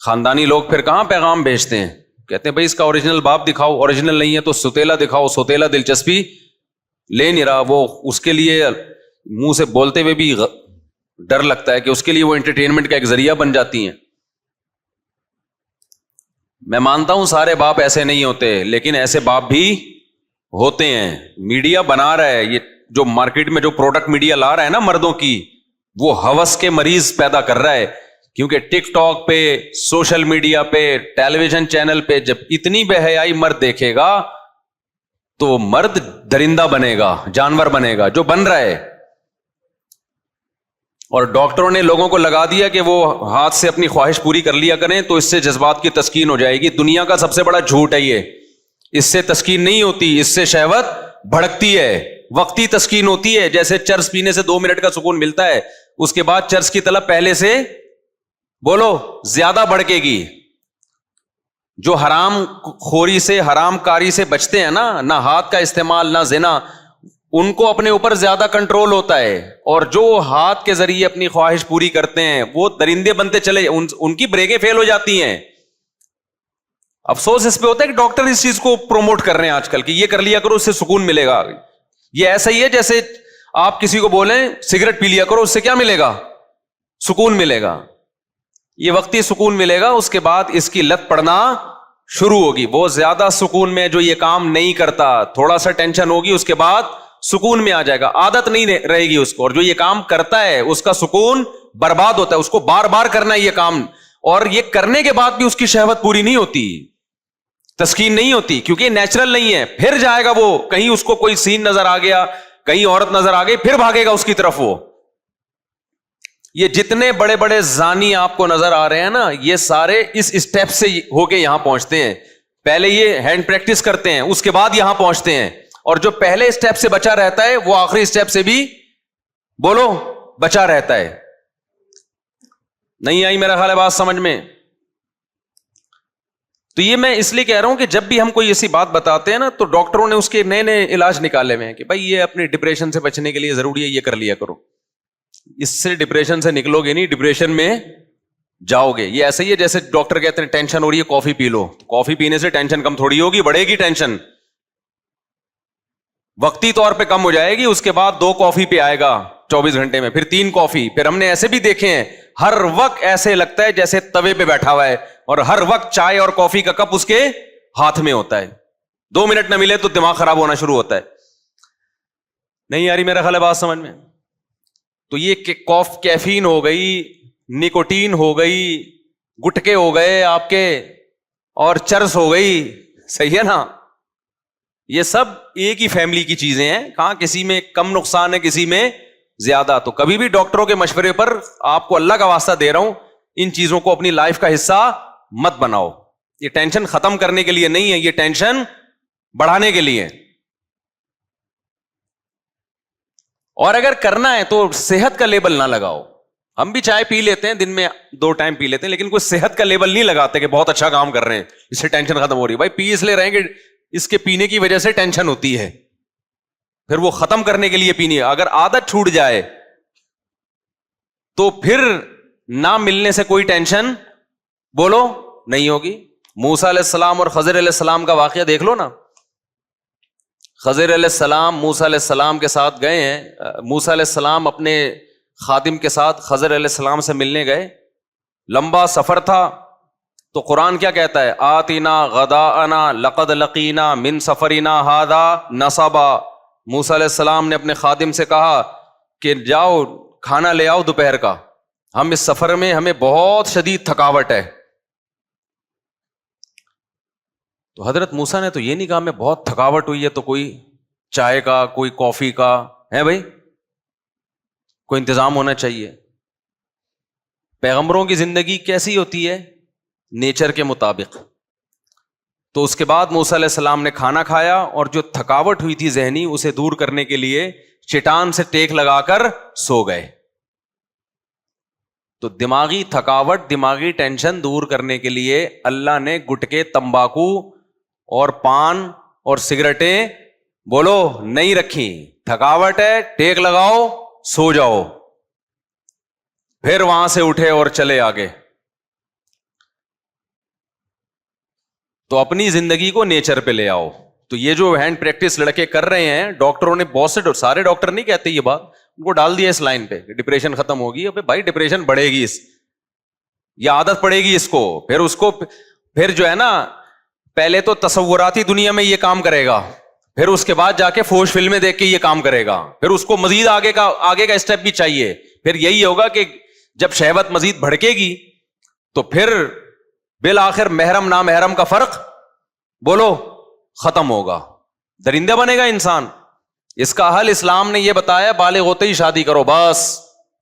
خاندانی لوگ پھر کہاں پیغام بھیجتے ہیں, کہتے ہیں بھائی اس کا اوریجنل باپ دکھاؤ, اوریجنل نہیں ہے تو سوتیلا دکھاؤ, سوتیلا دلچسپی لے نہیں رہا, وہ اس کے لیے منہ سے بولتے ہوئے بھی ڈر لگتا ہے کہ اس کے لیے وہ انٹرٹینمنٹ کا ایک ذریعہ بن جاتی ہیں. میں مانتا ہوں سارے باپ ایسے نہیں ہوتے, لیکن ایسے باپ بھی ہوتے ہیں. میڈیا بنا رہا ہے, یہ جو مارکیٹ میں جو پروڈکٹ میڈیا لا رہا ہے نا مردوں کی, وہ ہوس کے مریض پیدا کر رہا ہے. کیونکہ ٹک ٹاک پہ, سوشل میڈیا پہ, ٹیلی ویژن چینل پہ جب اتنی بے حیائی مرد دیکھے گا تو مرد درندہ بنے گا, جانور بنے گا, جو بن رہا ہے. اور ڈاکٹروں نے لوگوں کو لگا دیا کہ وہ ہاتھ سے اپنی خواہش پوری کر لیا کریں تو اس سے جذبات کی تسکین ہو جائے گی. دنیا کا سب سے بڑا جھوٹ ہے یہ. اس سے تسکین نہیں ہوتی, اس سے شہوت بھڑکتی ہے, وقتی تسکین ہوتی ہے. جیسے چرس پینے سے 2 منٹ کا سکون ملتا ہے, اس کے بعد چرس کی طلب پہلے سے بولو زیادہ بڑھے گی. جو حرام خوری سے, حرام کاری سے بچتے ہیں نا, نہ ہاتھ کا استعمال نہ زنا, ان کو اپنے اوپر زیادہ کنٹرول ہوتا ہے. اور جو ہاتھ کے ذریعے اپنی خواہش پوری کرتے ہیں وہ درندے بنتے چلے, ان کی بریکیں فیل ہو جاتی ہیں. افسوس اس پہ ہوتا ہے کہ ڈاکٹر اس چیز کو پروموٹ کر رہے ہیں آج کل کہ یہ کر لیا کرو, اس سے سکون ملے گا. یہ ایسا ہی ہے جیسے آپ کسی کو بولیں سگریٹ پی لیا کرو, اس سے کیا ملے گا؟ سکون ملے گا. یہ وقتی سکون ملے گا, اس کے بعد اس کی لت پڑنا شروع ہوگی. وہ زیادہ سکون میں جو یہ کام نہیں کرتا, تھوڑا سا ٹینشن ہوگی, اس کے بعد سکون میں آ جائے گا, عادت نہیں رہے گی اس کو. اور جو یہ کام کرتا ہے اس کا سکون برباد ہوتا ہے, اس کو بار بار کرنا ہے یہ کام, اور یہ کرنے کے بعد بھی اس کی شہوت پوری نہیں ہوتی, تسکین نہیں ہوتی, کیونکہ نیچرل نہیں ہے. پھر جائے گا وہ, کہیں اس کو کوئی سین نظر آ گیا, کہیں عورت نظر آ گئی, پھر بھاگے گا اس کی طرف. وہ یہ جتنے بڑے بڑے زانی آپ کو نظر آ رہے ہیں نا, یہ سارے اس اسٹیپ سے ہو کے یہاں پہنچتے ہیں. پہلے یہ ہینڈ پریکٹس کرتے ہیں, اس کے بعد یہاں پہنچتے ہیں. اور جو پہلے اسٹیپ سے بچا رہتا ہے وہ آخری اسٹیپ سے بھی بولو بچا رہتا ہے. نہیں آئی میرا خیال ہے بات سمجھ میں؟ تو یہ میں اس لیے کہہ رہا ہوں کہ جب بھی ہم کوئی ایسی بات بتاتے ہیں نا, تو ڈاکٹروں نے اس کے نئے نئے علاج نکالے ہوئے ہیں کہ بھائی یہ اپنی ڈپریشن سے بچنے کے لیے ضروری ہے, یہ کر لیا کرو. اس سے ڈپریشن سے نکلو گے نہیں, ڈپریشن میں جاؤ گے. یہ ایسا ہی ہے جیسے ڈاکٹر کہتے ہیں ٹینشن ہو رہی ہے کافی پی لو. کافی پینے سے ٹینشن کم تھوڑی ہوگی, بڑھے گی ٹینشن. وقتی طور پہ کم ہو جائے گی, اس کے بعد 2 کافی پہ آئے گا 24 گھنٹے میں, پھر 3 کافی. پھر ہم نے ایسے بھی دیکھے ہیں, ہر وقت ایسے لگتا ہے جیسے توے پہ بیٹھا ہوا ہے, اور ہر وقت چائے اور کافی کا کپ اس کے ہاتھ میں ہوتا ہے. 2 منٹ نہ ملے تو دماغ خراب ہونا شروع ہوتا ہے. نہیں آ رہی میرا خیال ہے بات سمجھ میں؟ تو یہ کیفین ہو گئی, نکوٹین ہو گئی, گٹکے ہو گئے آپ کے, اور چرس ہو گئی, صحیح ہے نا؟ یہ سب ایک ہی فیملی کی چیزیں ہیں. کہاں کسی میں کم نقصان ہے, کسی میں زیادہ. تو کبھی بھی ڈاکٹروں کے مشورے پر, آپ کو اللہ کا واسطہ دے رہا ہوں, ان چیزوں کو اپنی لائف کا حصہ مت بناؤ. یہ ٹینشن ختم کرنے کے لیے نہیں ہے, یہ ٹینشن بڑھانے کے لیے. اور اگر کرنا ہے تو صحت کا لیبل نہ لگاؤ. ہم بھی چائے پی لیتے ہیں, دن میں 2 ٹائم پی لیتے ہیں, لیکن کوئی صحت کا لیبل نہیں لگاتے کہ بہت اچھا کام کر رہے ہیں, اس سے ٹینشن ختم ہو رہی ہے. بھائی پی اس لیے رہیں گے, اس کے پینے کی وجہ سے ٹینشن ہوتی ہے, پھر وہ ختم کرنے کے لیے پینی ہے. اگر عادت چھوٹ جائے تو پھر نہ ملنے سے کوئی ٹینشن بولو نہیں ہوگی. موسیٰ علیہ السلام اور خضر علیہ السلام کا واقعہ دیکھ لو نا. خضر علیہ السلام موسیٰ علیہ السلام کے ساتھ گئے ہیں. موسیٰ علیہ السلام اپنے خادم کے ساتھ خضر علیہ السلام سے ملنے گئے. لمبا سفر تھا, تو قرآن کیا کہتا ہے؟ آتینا غداءنا لقد لقینا من سفرنا ھذا نصبا. موسیٰ علیہ السلام نے اپنے خادم سے کہا کہ جاؤ کھانا لے آؤ دوپہر کا, ہم اس سفر میں ہمیں بہت شدید تھکاوٹ ہے. تو حضرت موسیٰ نے تو یہ نہیں کہا میں بہت تھکاوٹ ہوئی ہے تو کوئی چائے کا, کوئی کافی کا ہے بھائی, کوئی انتظام ہونا چاہیے. پیغمبروں کی زندگی کیسی ہوتی ہے؟ نیچر کے مطابق. تو اس کے بعد موسیٰ علیہ السلام نے کھانا کھایا, اور جو تھکاوٹ ہوئی تھی ذہنی, اسے دور کرنے کے لیے چٹان سے ٹیک لگا کر سو گئے. تو دماغی تھکاوٹ, دماغی ٹینشن دور کرنے کے لیے اللہ نے گٹکے, تمباکو اور پان اور سگریٹیں بولو نہیں رکھی. تھکاوٹ ہے, ٹیک لگاؤ, سو جاؤ, پھر وہاں سے اٹھے اور چلے آگے. تو اپنی زندگی کو نیچر پہ لے آؤ. تو یہ جو ہینڈ پریکٹس لڑکے کر رہے ہیں, ڈاکٹروں نے بہت سے, سارے ڈاکٹر نہیں کہتے یہ بات, ان کو ڈال دیا اس لائن پہ, ڈپریشن ختم ہوگی. ابے بھائی ڈپریشن بڑھے گی, یہ عادت پڑے گی اس کو, پھر جو ہے نا, پہلے تو تصوراتی دنیا میں یہ کام کرے گا, پھر اس کے بعد جا کے فوش فلمیں دیکھ کے یہ کام کرے گا, پھر اس کو مزید آگے کا اسٹیپ بھی چاہیے. پھر یہی ہوگا کہ جب شہوت مزید بھڑکے گی تو پھر بالآخر محرم نامحرم کا فرق بولو ختم ہوگا, درندہ بنے گا انسان. اس کا حل اسلام نے یہ بتایا, بالغ ہوتے ہی شادی کرو بس,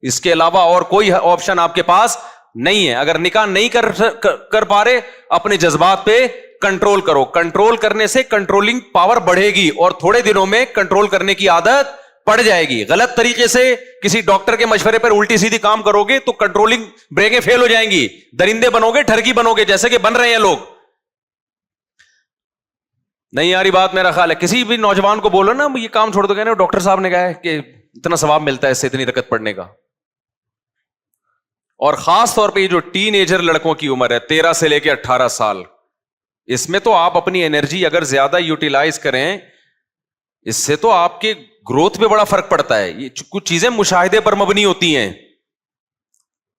اس کے علاوہ اور کوئی آپشن آپ کے پاس نہیں ہے. اگر نکاح نہیں کر پا رہے, اپنے جذبات پہ کنٹرول کرو. کنٹرول کرنے سے کنٹرولنگ پاور بڑھے گی اور تھوڑے دنوں میں کنٹرول کرنے کی عادت پڑ جائے گی. غلط طریقے سے کسی ڈاکٹر کے مشورے پر الٹی سیدھی کام کرو گے تو کنٹرولنگ بریکیں فیل ہو جائیں گی, درندے بنو گے, ٹھرکی بنو گے, جیسے کہ بن رہے ہیں لوگ. نہیں یاری بات میرا خیال ہے. کسی بھی نوجوان کو بولو نا یہ کام چھوڑ دو, کہنے ڈاکٹر صاحب نے کہا ہے کہ اتنا ثواب ملتا ہے اس سے اتنی رکعت پڑھنے کا. اور خاص طور پہ یہ جو ٹین ایجر لڑکوں کی عمر ہے 13 سے لے کے 18 سال, اس میں تو آپ اپنی انرجی اگر زیادہ یوٹیلائز کریں, اس سے تو آپ کے گروتھ پہ بڑا فرق پڑتا ہے. یہ کچھ چیزیں مشاہدے پر مبنی ہوتی ہیں,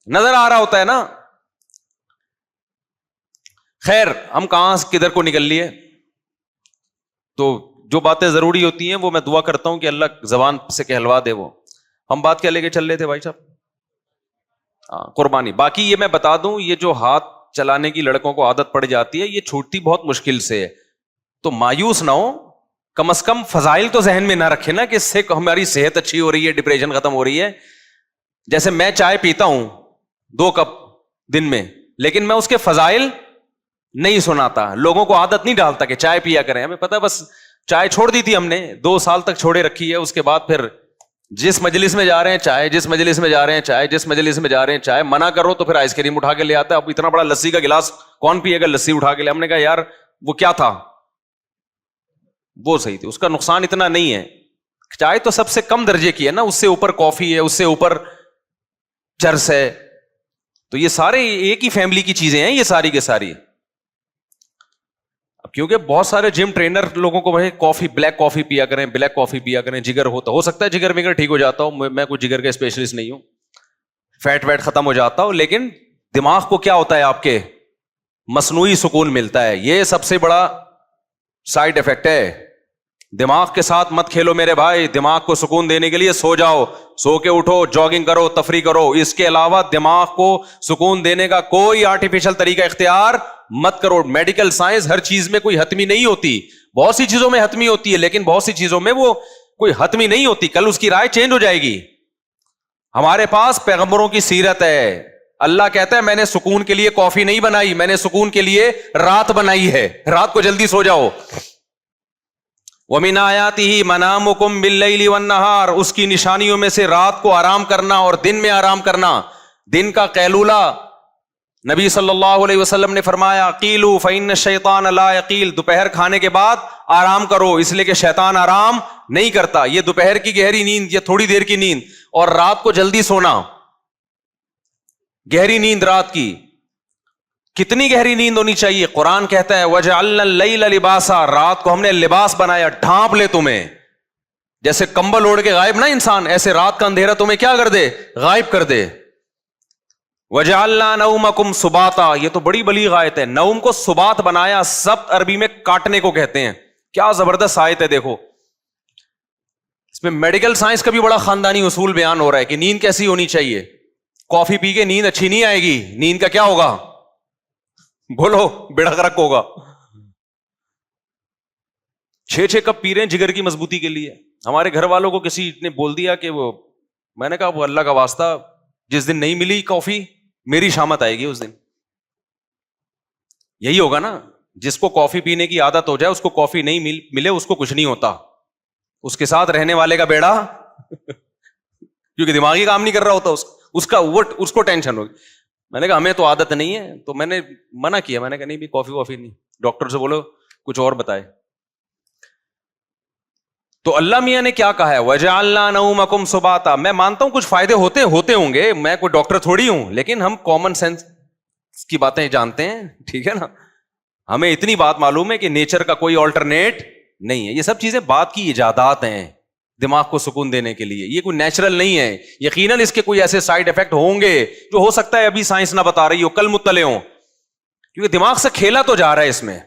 نظر آ رہا ہوتا ہے نا. خیر ہم کہاں کدھر کو نکل لیے. تو جو باتیں ضروری ہوتی ہیں وہ میں دعا کرتا ہوں کہ اللہ زبان سے کہلوا دے. وہ ہم بات کیا لے کے چل رہے تھے بھائی صاحب؟ قربانی. باقی یہ میں بتا دوں, یہ جو ہاتھ چلانے کی لڑکوں کو عادت پڑ جاتی ہے یہ چھوٹتی بہت مشکل سے ہے, تو مایوس نہ ہو. کم از کم فضائل تو ذہن میں نہ رکھے نا کہ اس سے ہماری صحت اچھی ہو رہی ہے, ڈپریشن ختم ہو رہی ہے. جیسے میں چائے پیتا ہوں 2 کپ دن میں, لیکن میں اس کے فضائل نہیں سناتا, لوگوں کو عادت نہیں ڈالتا کہ چائے پیا کریں. ہمیں پتا بس چائے چھوڑ دی تھی ہم نے, 2 سال تک چھوڑے رکھی ہے. اس کے بعد پھر جس مجلس میں جا رہے ہیں چائے, جس مجلس میں جا رہے ہیں چائے, جس مجلس میں جا رہے ہیں چائے. منع کرو تو پھر آئس کریم اٹھا کے لے آتا ہے. اب اتنا بڑا لسی کا گلاس کون پیے گا, لسی اٹھا کے لے. ہم نے کہا یار وہ کیا تھا, وہ صحیح تھی, اس کا نقصان اتنا نہیں ہے. چائے تو سب سے کم درجے کی ہے نا, اس سے اوپر کافی ہے, اس سے اوپر چرس ہے. تو یہ سارے ایک ہی فیملی کی چیزیں ہیں یہ ساری کے ساری. کیونکہ بہت سارے جم ٹرینر لوگوں کو بھائی کافی, بلیک کافی پیا کریں, بلیک کافی پیا کریں, جگر ہوتا ہو سکتا ہے جگر وگر ٹھیک ہو جاتا ہوں, میں کوئی جگر کا اسپیشلسٹ نہیں ہوں, فیٹ ویٹ ختم ہو جاتا ہو, لیکن دماغ کو کیا ہوتا ہے آپ کے مصنوعی سکون ملتا ہے. یہ سب سے بڑا سائڈ افیکٹ ہے. دماغ کے ساتھ مت کھیلو میرے بھائی, دماغ کو سکون دینے کے لیے سو جاؤ, سو کے اٹھو, جاگنگ کرو, تفریح کرو. اس کے علاوہ دماغ کو سکون دینے کا کوئی آرٹیفیشل طریقہ اختیار مت کرو. میڈیکل سائنس ہر چیز میں کوئی حتمی نہیں ہوتی, بہت سی چیزوں میں حتمی ہوتی ہے, لیکن بہت سی چیزوں میں وہ کوئی حتمی نہیں ہوتی. کل اس کی رائے چینج ہو جائے گی. ہمارے پاس پیغمبروں کی سیرت ہے. اللہ کہتا ہے میں نے سکون کے لیے کافی نہیں بنائی, میں نے سکون کے لیے رات بنائی ہے. رات کو جلدی سو جاؤ. وَمِنْ آيَاتِهِ مَنَامُكُمْ بِاللَّيْلِ وَالنَّهَارِ, اس کی نشانیوں میں سے رات کو آرام کرنا اور دن میں آرام کرنا. دن کا قیلولہ نبی صلی اللہ علیہ وسلم نے فرمایا قیلوا فإن الشیطان لا یقیل, دوپہر کھانے کے بعد آرام کرو, اس لیے کہ شیطان آرام نہیں کرتا. یہ دوپہر کی گہری نیند, یہ تھوڑی دیر کی نیند, اور رات کو جلدی سونا, گہری نیند رات کی. کتنی گہری نیند ہونی چاہیے؟ قرآن کہتا ہے وَجَعَلْنَا اللَّيْلَ لِبَاسًا, رات کو ہم نے لباس بنایا, ڈھانپ لے تمہیں. جیسے کمبل اوڑھ کے غائب نا انسان, ایسے رات کا اندھیرا تمہیں کیا کر دے, غائب کر دے. وَجَعَلْنَا نَوْمَكُمْ سُبَاتًا, یہ تو بڑی بلیغ آیت ہے. نوم کو سبات بنایا, سبت عربی میں کاٹنے کو کہتے ہیں. کیا زبردست آیت ہے, دیکھو اس میں میڈیکل سائنس کا بھی بڑا خاندانی اصول بیان ہو رہا ہے کہ نیند کیسی ہونی چاہیے. کافی پی کے نیند اچھی نہیں آئے گی, نیند کا کیا ہوگا, بولو بیڑا غرق ہوگا. 6 کپ پی رہے ہیں جگر کی مضبوطی کے لیے. ہمارے گھر والوں کو کسی نے بول دیا کہ وہ, میں نے کہا وہ اللہ کا واسطہ, جس دن نہیں ملی کافی میری شامت آئے گی اس دن. یہی ہوگا نا, جس کو کافی پینے کی عادت ہو جائے اس کو کافی نہیں ملے اس کو کچھ نہیں ہوتا, اس کے ساتھ رہنے والے کا بیڑا کیونکہ دماغی کام نہیں کر رہا ہوتا اس کو ٹینشن ہوگی. میں نے کہا ہمیں تو عادت نہیں ہے, تو میں نے منع کیا, میں نے کہا نہیں بھی کافی نہیں, ڈاکٹر سے بولو کچھ اور بتائے. تو اللہ میاں نے کیا کہا ہے وَجَعَلْنَا نَوْمَكُمْ سُبَاتًا. میں مانتا ہوں کچھ فائدے ہوتے ہوں گے, میں کوئی ڈاکٹر تھوڑی ہوں, لیکن ہم کامن سینس کی باتیں جانتے ہیں, ٹھیک ہے نا. ہمیں اتنی بات معلوم ہے کہ نیچر کا کوئی آلٹرنیٹ نہیں ہے. یہ سب چیزیں بات کی ایجادات ہیں دماغ کو سکون دینے کے لیے, یہ کوئی نیچرل نہیں ہے. یقیناً اس کے کوئی ایسے سائیڈ افیکٹ ہوں گے جو ہو سکتا ہے ابھی سائنس نہ بتا رہی ہو, کل مطلع ہوں, کیونکہ دماغ سے کھیلا تو جا رہا ہے اس میں.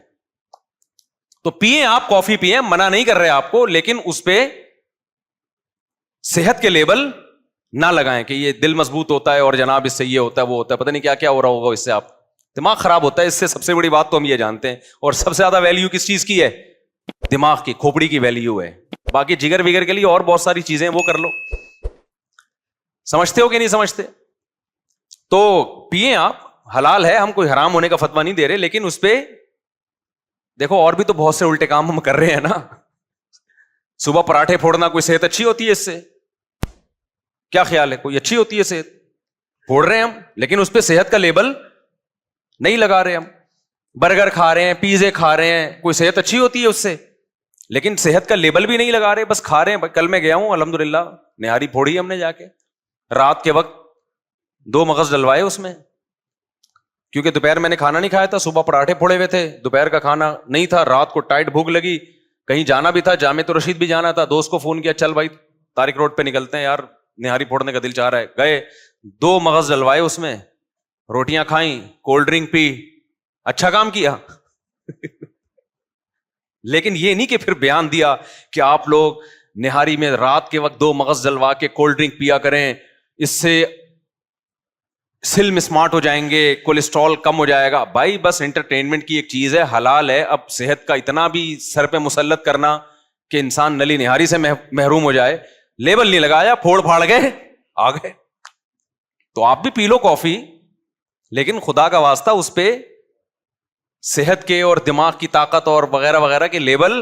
تو پیئیں آپ, کافی پیئیں, منع نہیں کر رہے آپ کو, لیکن اس پہ صحت کے لیبل نہ لگائیں کہ یہ دل مضبوط ہوتا ہے اور جناب اس سے یہ ہوتا ہے وہ ہوتا ہے, پتہ نہیں کیا کیا ہو رہا ہوگا اس سے, آپ دماغ خراب ہوتا ہے اس سے. سب سے بڑی بات تو ہم یہ جانتے ہیں. اور سب سے زیادہ ویلیو کس چیز کی ہے؟ دماغ کی, کھوپڑی کی ویلیو ہے. باقی جگر وگر کے لیے اور بہت ساری چیزیں وہ کر لو. سمجھتے ہو کہ نہیں سمجھتے؟ تو پیئیں آپ, حلال ہے, ہم کوئی حرام ہونے کا فتویٰ نہیں دے رہے, لیکن اس پہ دیکھو اور بھی تو بہت سے الٹے کام ہم کر رہے ہیں نا. صبح پراٹھے پھوڑنا, کوئی صحت اچھی ہوتی ہے اس سے؟ کیا خیال ہے, کوئی اچھی ہوتی ہے صحت؟ پھوڑ رہے ہیں ہم, لیکن اس پہ صحت کا لیبل نہیں لگا رہے. ہم برگر کھا رہے ہیں, پیزے کھا رہے ہیں, کوئی صحت اچھی ہوتی ہے اس سے؟ لیکن صحت کا لیبل بھی نہیں لگا رہے, بس کھا رہے ہیں. کل میں گیا ہوں الحمدللہ, نہاری پھوڑی ہم نے جا کے, رات کے وقت 2 مغز ڈلوائے اس میں, کیونکہ دوپہر میں نے کھانا نہیں کھایا تھا, صبح پراٹھے پھوڑے ہوئے تھے, دوپہر کا کھانا نہیں تھا, رات کو ٹائٹ بھوک لگی, کہیں جانا بھی تھا, جامع رشید بھی جانا تھا. دوست کو فون کیا, چل بھائی طارق روڈ پہ نکلتے ہیں یار, نہاری پھوڑنے کا دل چاہ رہا ہے. گئے, 2 مغز ڈلوائے اس میں, روٹیاں کھائیں, کولڈ ڈرنک پی, اچھا کام کیا. لیکن یہ نہیں کہ پھر بیان دیا کہ آپ لوگ نہاری میں رات کے وقت 2 مغز ڈلوا کے کولڈ ڈرنک پیا کریں, اس سے سلم اسمارٹ ہو جائیں گے, کولیسٹرول کم ہو جائے گا. بھائی بس انٹرٹینمنٹ کی ایک چیز ہے, حلال ہے. اب صحت کا اتنا بھی سر پہ مسلط کرنا کہ انسان نلی نہاری سے محروم ہو جائے, لیبل نہیں لگایا, پھوڑ پھاڑ گئے آ گئے. تو آپ بھی پی لو کافی, لیکن خدا کا واسطہ اس پہ صحت کے اور دماغ کی طاقت اور وغیرہ وغیرہ کے لیبل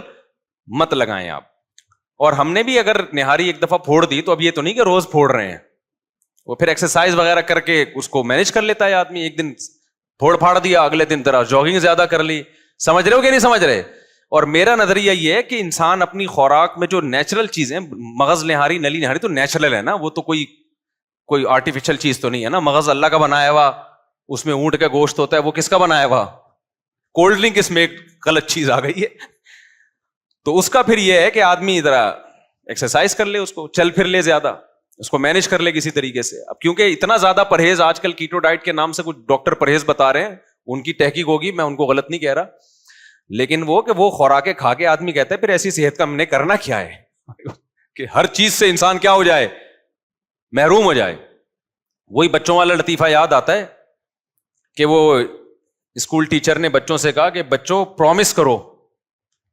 مت لگائیں آپ. اور ہم نے بھی اگر نہاری ایک دفعہ پھوڑ دی تو اب یہ تو نہیں کہ روز پھوڑ رہے ہیں, وہ پھر ایکسرسائز وغیرہ کر کے اس کو مینج کر لیتا ہے آدمی. ایک دن پھوڑ پھاڑ دیا, اگلے دن طرح جاگنگ زیادہ کر لی. سمجھ رہے ہو کہ نہیں سمجھ رہے؟ اور میرا نظریہ یہ ہے کہ انسان اپنی خوراک میں جو نیچرل چیزیں, مغز نہاری, نلی نہاری تو نیچرل ہے نا, وہ تو کوئی آرٹیفیشل چیز تو نہیں ہے نا. مغز اللہ کا بنایا ہوا, اس میں اونٹ کا گوشت ہوتا ہے, وہ کس کا بنایا ہوا؟ کولڈ ڈرنک اس میں ایک غلط چیز آ گئی ہے. تو اس کا پھر یہ ہے کہ آدمی ذرا ایکسرسائز کر لے, اس کو چل پھر لے زیادہ, اس کو مینج کر لے کسی طریقے سے. اب کیونکہ اتنا زیادہ پرہیز آج کل کیٹو ڈائٹ کے نام سے کچھ ڈاکٹر پرہیز بتا رہے ہیں, ان کی تحقیق ہوگی, میں ان کو غلط نہیں کہہ رہا, لیکن وہ خوراکیں کھا کے آدمی کہتا ہے پھر ایسی صحت کا ہم نے کرنا کیا ہے کہ ہر چیز سے انسان کیا ہو جائے, محروم ہو جائے. وہی بچوں والا لطیفہ یاد آتا ہے کہ وہ اسکول ٹیچر نے بچوں سے کہا کہ بچوں پرومس کرو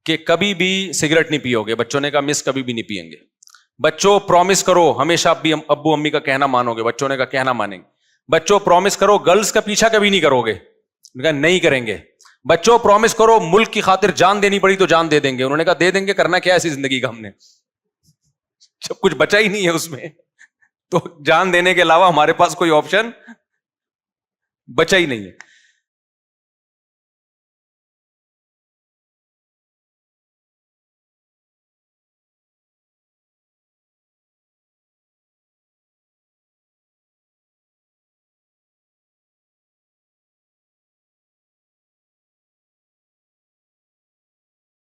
کہ کبھی بھی سگریٹ نہیں پیو گے. بچوں نے کہا مس کبھی بھی نہیں پیئیں گے. بچوں پرومس کرو ہمیشہ ابو امی کا کہنا مانو گے. بچوں نے کہا کہنا مانیں گے. بچوں پرومس کرو گرلز کا پیچھا کبھی نہیں کرو گے. انہوں نے کہا نہیں کریں گے. بچوں پرومس کرو ملک کی خاطر جان دینی پڑی تو جان دے دیں گے. انہوں نے کہا دے دیں گے, کرنا کیا ایسی زندگی کا ہم نے, جب کچھ بچا ہی نہیں ہے اس میں, تو جان دینے کے علاوہ ہمارے پاس کوئی آپشن بچا ہی نہیں ہے.